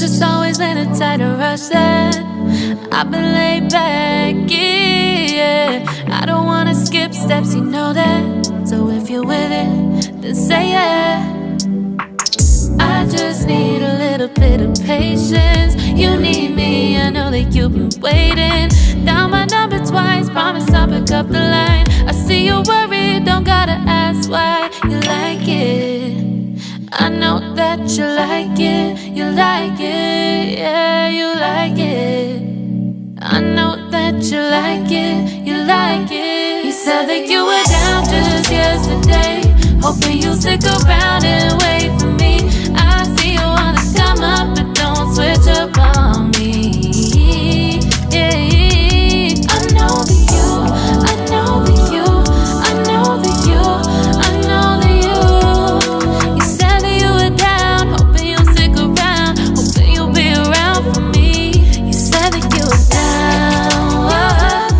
just always been a tight rush that I've been laid back, yeah. I don't wanna skip steps, you know that. So if you're with it, then say yeah. I just need a little bit of patience. You need me, I know that you've been waiting. Down my number twice, promise I'll pick up the line. I see you worried, don't gotta ask why. You like it, I know that you like it. You like it, yeah, you like it. I know that you like it, you like it. You said that you were down just yesterday, hoping you'll stick around and wait for me. I see you wanna come up, but don't switch up on me. Yeah, I know that you, I know that you, I know that you, I know that you. You said that you were down, hoping you'll stick around, hoping you'll be around for me. You said that you were down,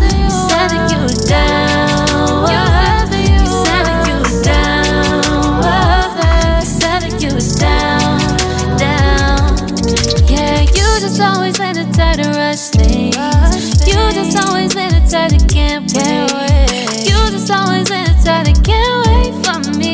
you said that you were down, you said that you were down, you said that you were down, down. Yeah, you just always been the type to rush things. You just always been the type that can't wait. You just always been the type that can't wait for me.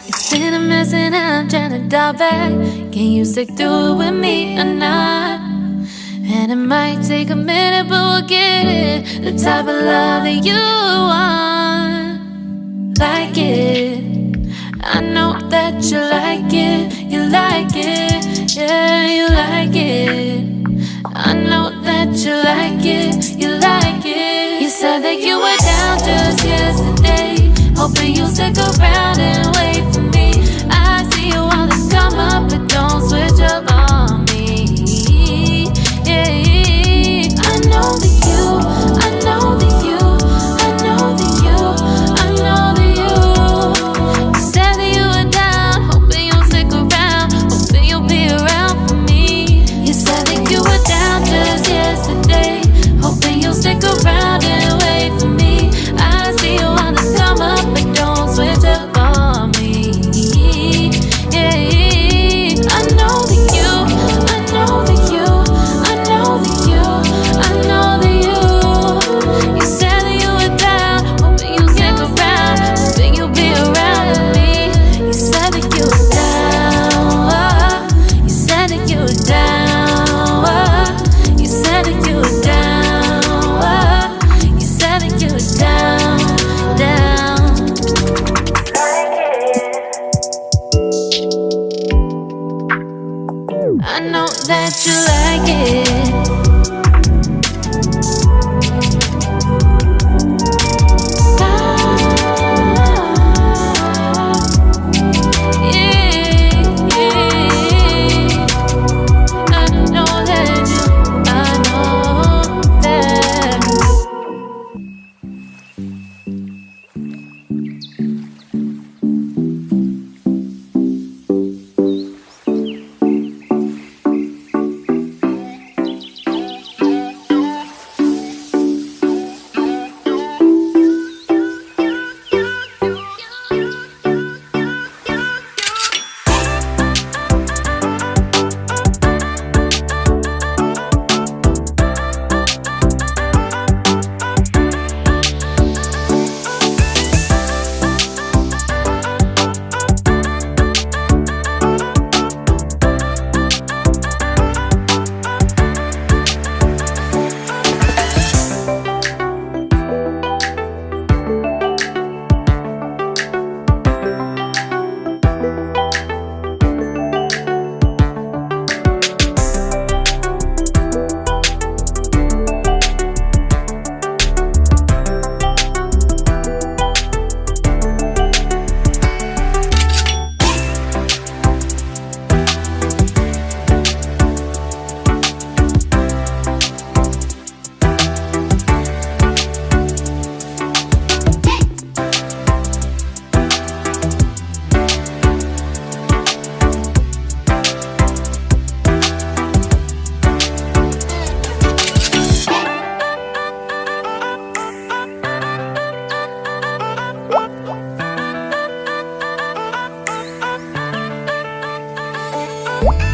It's been a mess and I'm trying to dial back. Can you stick through it with me or not? And it might take a minute, but we'll get it. The type of love that you want, like it. I know that you like it, you like it, yeah, you like it. I know that you like it, you like it. You said that you were down just yesterday, hoping you'll stick around and wait for me. I see you wanna come up, but don't switch up on me. Yeah, I know that you, I know that you, I know that you, I know that you. You said that you were down, hoping you'll stick around, hoping you'll be around for me. You said that you were down just yesterday, hoping you'll stick around and wait for me. I see you wanna come up, but don't switch up on me. Yeah, I know that you, I know that you, I know that you, I know that you. You said that you were down, hoping you'll stick around, hoping you'll be around with me. You said that you were down, you said that you were down, you said that you were down, you said that you were down, down. I know that you like it. yeah.